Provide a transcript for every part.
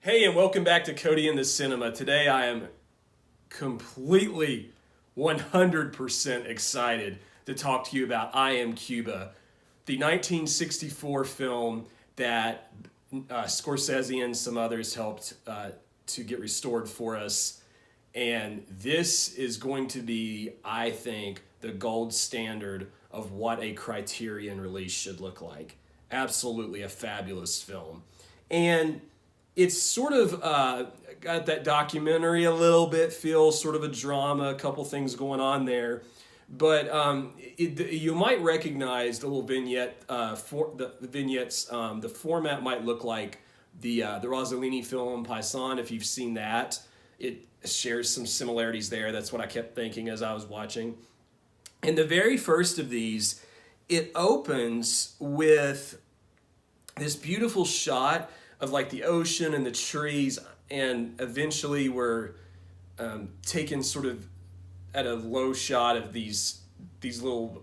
Hey, and welcome back to Cody in the Cinema. Today I am completely 100% excited to talk to you about I Am Cuba, the 1964 film that Scorsese and some others helped to get restored for us. And this is going to be, I think, the gold standard of what a Criterion release should look like. Absolutely a fabulous film. And it's sort of got that documentary a little bit feel, sort of a drama, a couple things going on there. But you might recognize the little vignette, for the vignettes. The format might look like the Rossellini film Paisan, if you've seen that. It shares some similarities there. That's what I kept thinking as I was watching. And the very first of these, it opens with this beautiful shot of like the ocean and the trees, and eventually we're taken sort of at a low shot of these little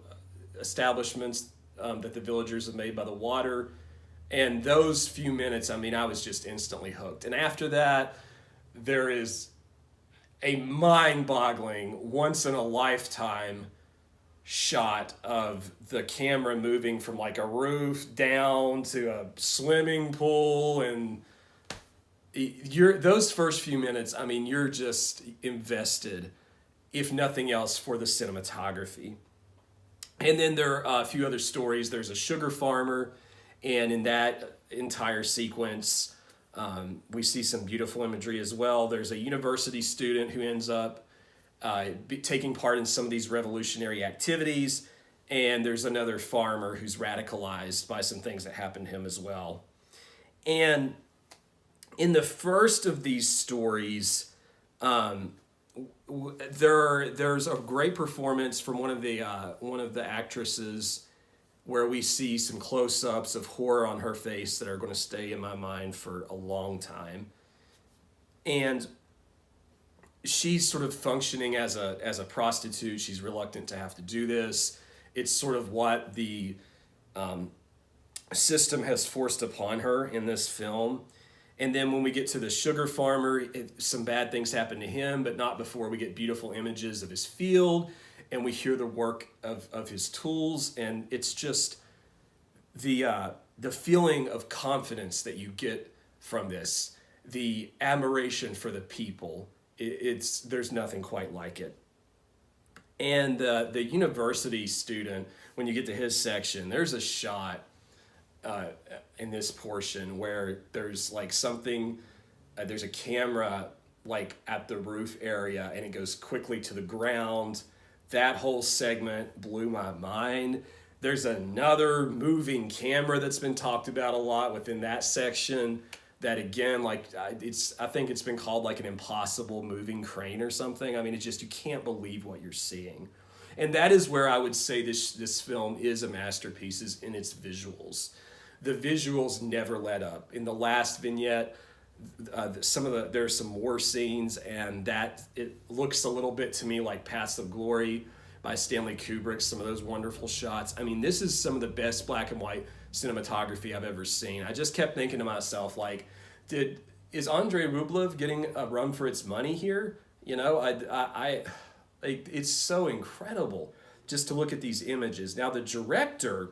establishments that the villagers have made by the water. And those few minutes, I mean, I was just instantly hooked. And after that, there is a mind-boggling, once-in-a-lifetime shot of the camera moving from like a roof down to a swimming pool, and those first few minutes, I mean, you're just invested, if nothing else, for the cinematography. And then there are a few other stories. There's a sugar farmer, and in that entire sequence, we see some beautiful imagery as well. There's a university student who ends up taking part in some of these revolutionary activities, and there's another farmer who's radicalized by some things that happen to him as well. And in the first of these stories, there's a great performance from one of the actresses, where we see some close-ups of horror on her face that are going to stay in my mind for a long time. And she's sort of functioning as a prostitute. She's reluctant to have to do this. It's sort of what the system has forced upon her in this film. And then when we get to the sugar farmer, some bad things happen to him, but not before we get beautiful images of his field, and we hear the work of his tools. And it's just the feeling of confidence that you get from this, the admiration for the people. There's nothing quite like it. And the university student, when you get to his section, there's a shot in this portion where there's like something, there's a camera like at the roof area, and it goes quickly to the ground. That whole segment blew my mind. There's another moving camera that's been talked about a lot within that section, that again, like I think it's been called like an impossible moving crane or something. I mean, it's just, you can't believe what you're seeing. And that is where I would say this film is a masterpiece, is in its visuals. The visuals never let up. In the last vignette, there's some war scenes, and that it looks a little bit to me like Paths of Glory by Stanley Kubrick, some of those wonderful shots. I mean, this is some of the best black and white cinematography I've ever seen. I just kept thinking to myself, like, is Andrei Rublev getting a run for its money here? You know, it's so incredible just to look at these images. Now, the director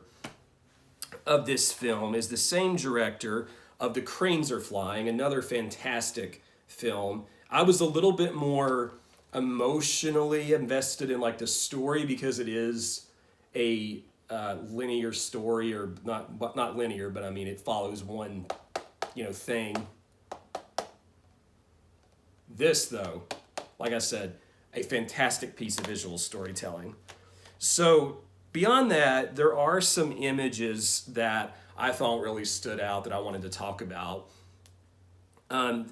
of this film is the same director of The Cranes Are Flying, another fantastic film. I was a little bit more emotionally invested in like the story, because it is a linear story, or not linear, but I mean it follows one thing. This, though, like I said, a fantastic piece of visual storytelling. So beyond that, there are some images that I thought really stood out that I wanted to talk about.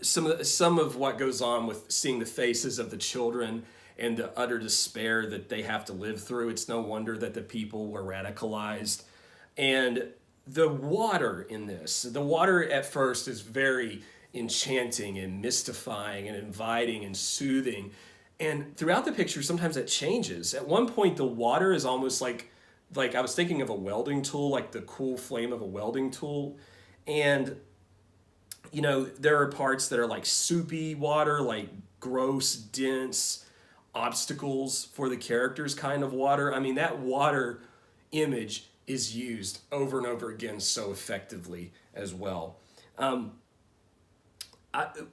Some of what goes on with seeing the faces of the children and the utter despair that they have to live through. It's no wonder that the people were radicalized. And the water in this, the water at first is very enchanting and mystifying and inviting and soothing. And throughout the picture, sometimes it changes. At one point, the water is almost like I was thinking of a welding tool, like the cool flame of a welding tool. And You know, there are parts that are like soupy water, like gross, dense obstacles for the characters kind of water. I mean, that water image is used over and over again so effectively as well. Um,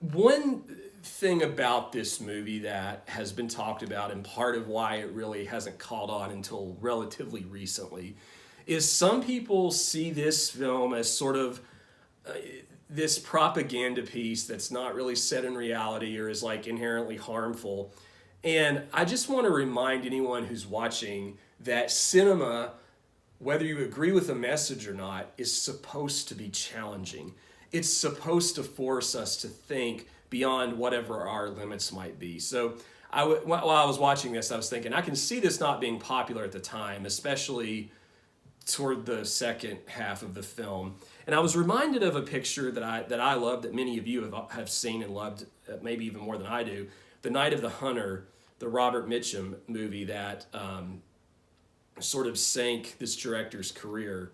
One thing about this movie that has been talked about, and part of why it really hasn't caught on until relatively recently, is some people see this film as sort of this propaganda piece that's not really set in reality or is like inherently harmful. And I just want to remind anyone who's watching that cinema, whether you agree with the message or not, is supposed to be challenging. It's supposed to force us to think beyond whatever our limits might be. So while I was watching this, I was thinking, I can see this not being popular at the time, especially toward the second half of the film. And I was reminded of a picture that I love, that many of you have seen and loved, maybe even more than I do, The Night of the Hunter, the Robert Mitchum movie that sort of sank this director's career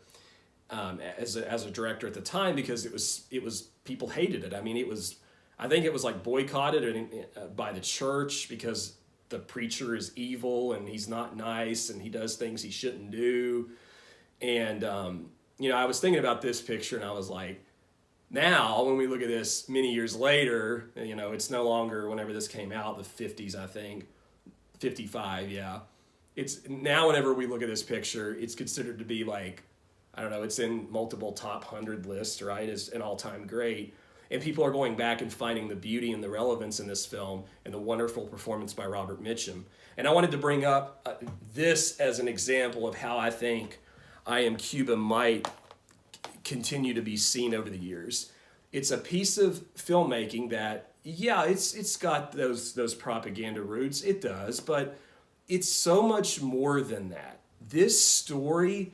as a director at the time, because it was people hated it. I mean, I think it was like boycotted by the church because the preacher is evil and he's not nice and he does things he shouldn't do. And you know, I was thinking about this picture and I was like, now when we look at this many years later, you know, it's no longer whenever this came out, the 50s, I think, 55, yeah. It's now whenever we look at this picture, it's considered to be like, I don't know, it's in multiple top 100 lists, right, as an all-time great. And people are going back and finding the beauty and the relevance in this film and the wonderful performance by Robert Mitchum. And I wanted to bring up this as an example of how I think I Am Cuba might continue to be seen over the years. It's a piece of filmmaking that, yeah, it's got those propaganda roots, it does, but it's so much more than that. This story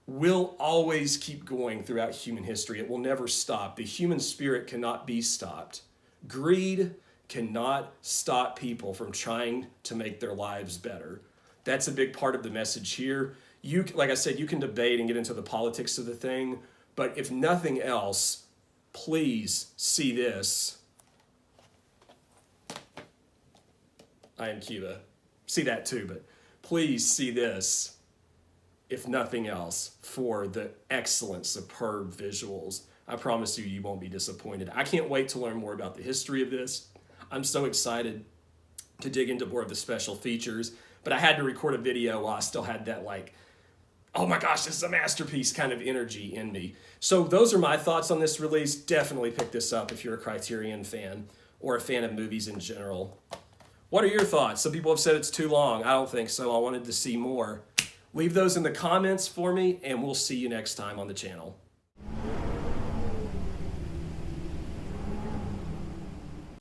will always keep going throughout human history. It will never stop. The human spirit cannot be stopped. Greed cannot stop people from trying to make their lives better. That's a big part of the message here. Like I said, you can debate and get into the politics of the thing, but if nothing else, please see this. I Am Cuba. See that too, but please see this, if nothing else, for the excellent, superb visuals. I promise you, you won't be disappointed. I can't wait to learn more about the history of this. I'm so excited to dig into more of the special features, but I had to record a video while I still had that like, oh my gosh, this is a masterpiece kind of energy in me. So those are my thoughts on this release. Definitely pick this up if you're a Criterion fan or a fan of movies in general. What are your thoughts? Some people have said it's too long. I don't think so. I wanted to see more. Leave those in the comments for me, and we'll see you next time on the channel.